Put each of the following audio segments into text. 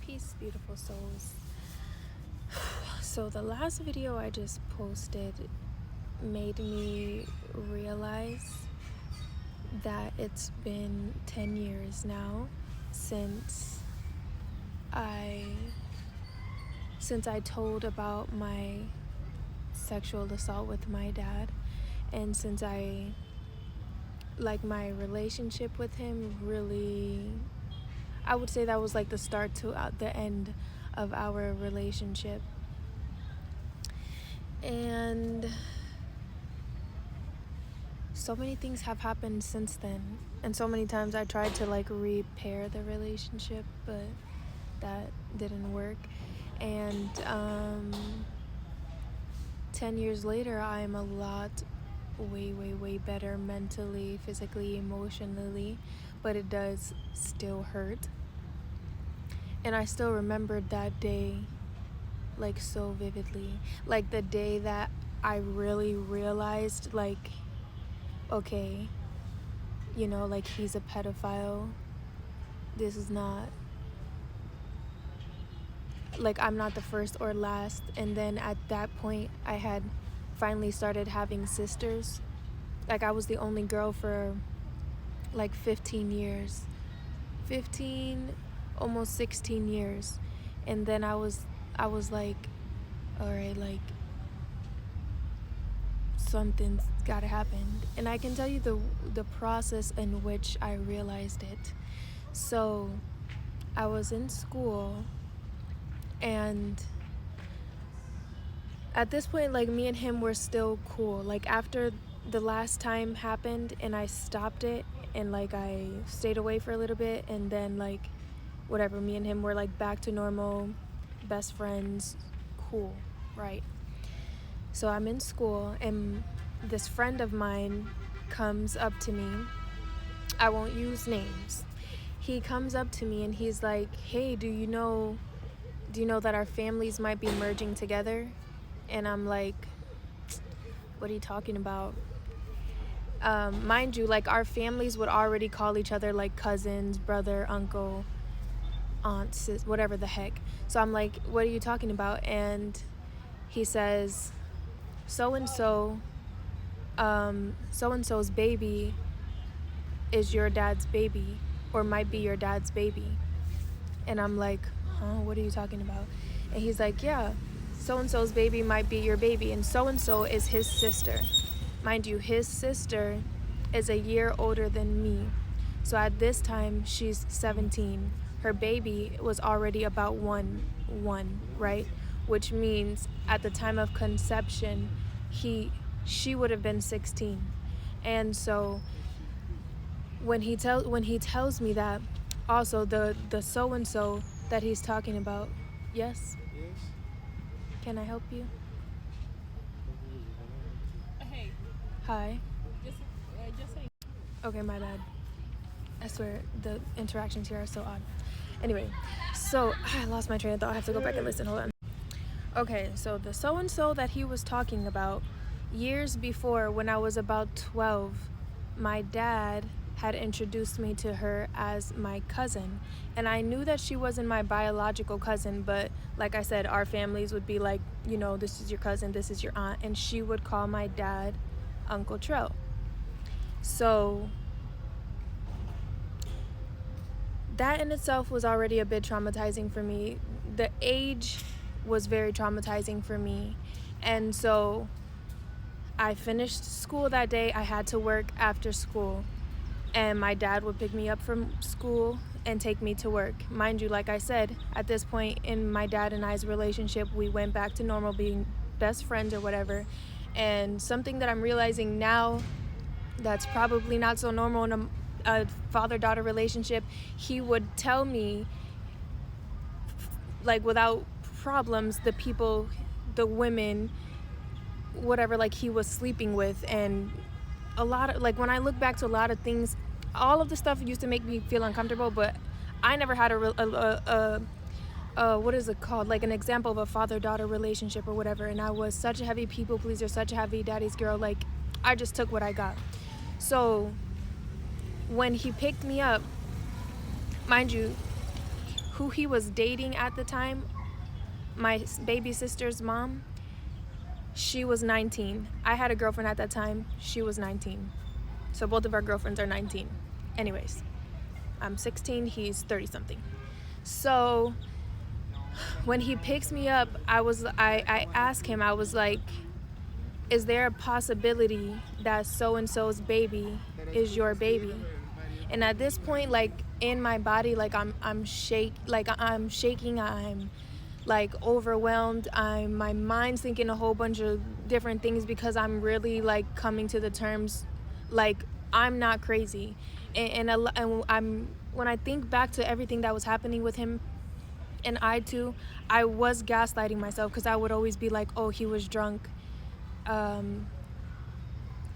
Peace, beautiful souls. So the last video I just posted made me realize that it's been 10 years now since I told about my sexual assault with my dad, and since my relationship with him really, I would say that was like the start to the end of our relationship. And so many things have happened since then, and so many times I tried to repair the relationship, but that didn't work. And 10 years later, I'm a lot way better mentally, physically, emotionally, but it does still hurt. And I still remembered that day so vividly, the day that I really realized okay, he's a pedophile. This is not I'm not the first or last. And then at that point, I had finally started having sisters. I was the only girl for 15 years, 15, almost 16 years. And then I was like, all right, something's gotta happen. And I can tell you the process in which I realized it. So I was in school, and at this point, me and him were still cool. After the last time happened and I stopped it, and I stayed away for a little bit, and then whatever, me and him were back to normal, best friends, cool, right? So I'm in school, and this friend of mine comes up to me. I won't use names. He comes up to me and he's like, hey, do you know that our families might be merging together? And I'm like, what are you talking about? Mind you, our families would already call each other cousins, brother, uncle, aunt, sis, whatever the heck. So I'm like, what are you talking about? And he says, so-and-so's baby is your dad's baby, or might be your dad's baby. And I'm like, huh, what are you talking about? And he's like, yeah, so-and-so's baby might be your baby, and so-and-so is his sister. Mind you, his sister is a year older than me. So at this time, she's 17. Her baby was already about one, right? Which means at the time of conception, she would have been 16. And so when he tells me that, also the so-and-so that he's talking about, yes? Yes. Can I help you? Hey, Hi. just say. Okay, my bad. I swear, the interactions here are so odd. Anyway, so I lost my train of thought. I have to go back and listen. Hold on. Okay, so the so-and-so that he was talking about, years before, when I was about 12, my dad had introduced me to her as my cousin. And I knew that she wasn't my biological cousin, but like I said, our families would be like, this is your cousin, this is your aunt. And she would call my dad Uncle Tro. So that in itself was already a bit traumatizing for me. The age was very traumatizing for me. And so I finished school that day. I had to work after school. And my dad would pick me up from school and take me to work. Mind you, like I said, at this point in my dad and I's relationship, we went back to normal, being best friends or whatever. And something that I'm realizing now that's probably not so normal in a father-daughter relationship, he would tell me, without problems, the women, whatever, he was sleeping with. And a lot of, when I look back to a lot of things, all of the stuff used to make me feel uncomfortable, but I never had what is it called? An example of a father-daughter relationship or whatever. And I was such a heavy people pleaser, such a heavy daddy's girl. I just took what I got. So when he picked me up, mind you, who he was dating at the time, my baby sister's mom, she was 19. I had a girlfriend at that time. She was 19. So both of our girlfriends are 19. Anyways, I'm 16. He's 30 something. So when he picks me up, I asked him, I was like, is there a possibility that so-and-so's baby is your baby? And at this point, like, in my body, like, I'm shaking, I'm like overwhelmed, my mind's thinking a whole bunch of different things, because I'm really like coming to the terms, like, I'm not crazy. And I'm when I think back to everything that was happening with him, and I was gaslighting myself, because I would always be like, oh, he was drunk.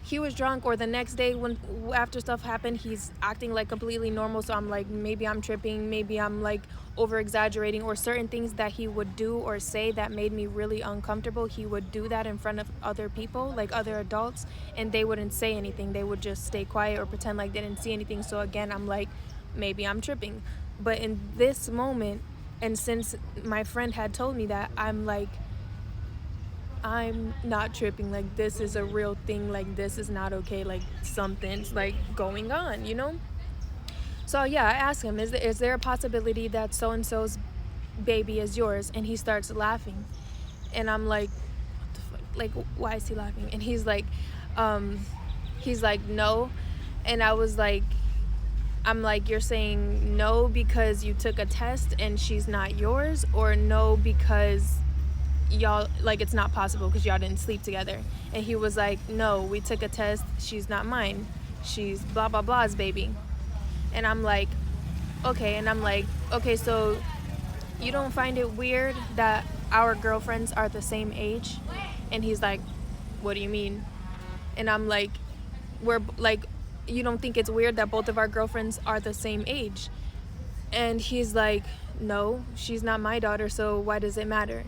He was drunk, or the next day when after stuff happened, he's acting like completely normal. So I'm like, maybe I'm tripping, maybe I'm like over exaggerating, or certain things that he would do or say that made me really uncomfortable. He would do that in front of other people, like other adults, and they wouldn't say anything. They would just stay quiet or pretend like they didn't see anything. So again, I'm like, maybe I'm tripping. But in this moment, and since my friend had told me that, I'm like, I'm not tripping. Like, this is a real thing. Like, this is not okay. Like, something's like going on, you know? So yeah, I asked him, is there a possibility that so-and-so's baby is yours? And he starts laughing. And I'm like, what the fuck? Like, why is he laughing? And he's like, no. And I was like, I'm like, you're saying no because you took a test and she's not yours, or no because y'all, like, it's not possible because y'all didn't sleep together? And he was like, no, we took a test, she's not mine, she's blah blah blah's baby. And I'm like, okay. And I'm like, okay, so you don't find it weird that our girlfriends are the same age? And he's like, what do you mean? And I'm like, we're like, you don't think it's weird that both of our girlfriends are the same age? And he's like, no, she's not my daughter, so why does it matter?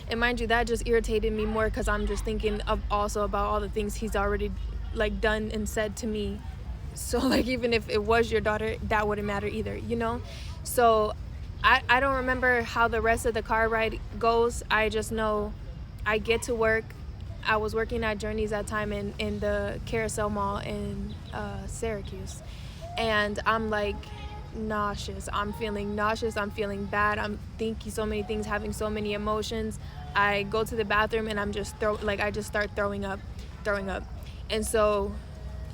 And mind you, that just irritated me more, because I'm just thinking of also about all the things he's already like done and said to me. So like, even if it was your daughter, that wouldn't matter either, you know? So I don't remember how the rest of the car ride goes. I just know I get to work. I was working at Journeys at that time in the Carousel Mall in Syracuse. And I'm like nauseous. I'm feeling nauseous. I'm feeling bad. I'm thinking so many things, having so many emotions. I go to the bathroom and I'm just I just start throwing up. And so,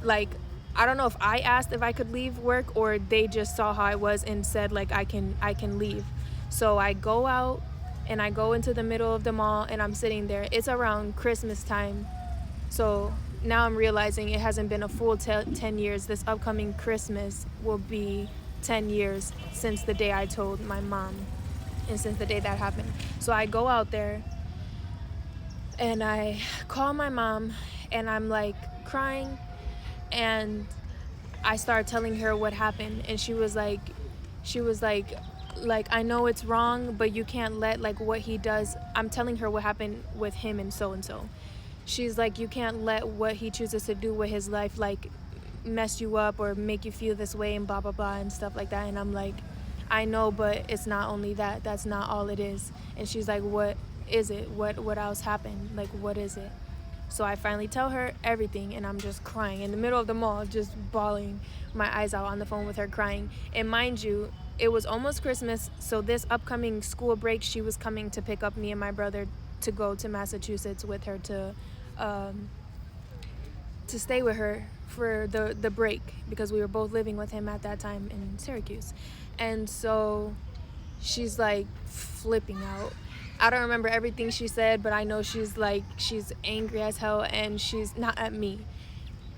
like, I don't know if I asked if I could leave work, or they just saw how I was and said like, I can leave. So I go out and I go into the middle of the mall and I'm sitting there. It's around Christmas time. So now I'm realizing it hasn't been a full 10 years. This upcoming Christmas will be 10 years since the day I told my mom, and since the day that happened. So I go out there and I call my mom and I'm like crying, and I started telling her what happened. And she was like, I know it's wrong, but you can't let like what he does. I'm telling her what happened with him and so. She's like, you can't let what he chooses to do with his life like mess you up or make you feel this way and blah blah blah and stuff like that. And I'm like, I know, but it's not only that. That's not all it is. And she's like, what is it? What else happened? Like, what is it? So I finally tell her everything, and I'm just crying in the middle of the mall, just bawling my eyes out on the phone with her, crying. And mind you, it was almost Christmas, so this upcoming school break, she was coming to pick up me and my brother to go to Massachusetts with her to stay with her for the break, because we were both living with him at that time in Syracuse. And so she's like flipping out. I don't remember everything she said, but I know she's angry as hell, and she's not at me,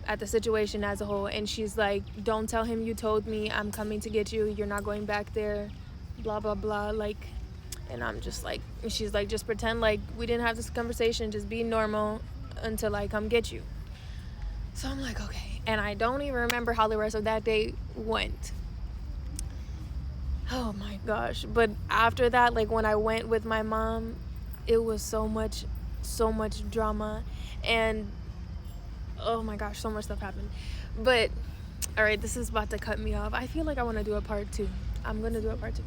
at the situation as a whole. And she's like, don't tell him you told me, I'm coming to get you, you're not going back there, blah blah blah. Like, and I'm just like, she's like, just pretend like we didn't have this conversation, just be normal until I come get you. So I'm like, okay. And I don't even remember how the rest of that day went. Oh my gosh. But after that, like when I went with my mom, it was so much drama, and oh my gosh, so much stuff happened. But all right, this is about to cut me off. I feel like I want to do a part 2. I'm gonna do a part 2.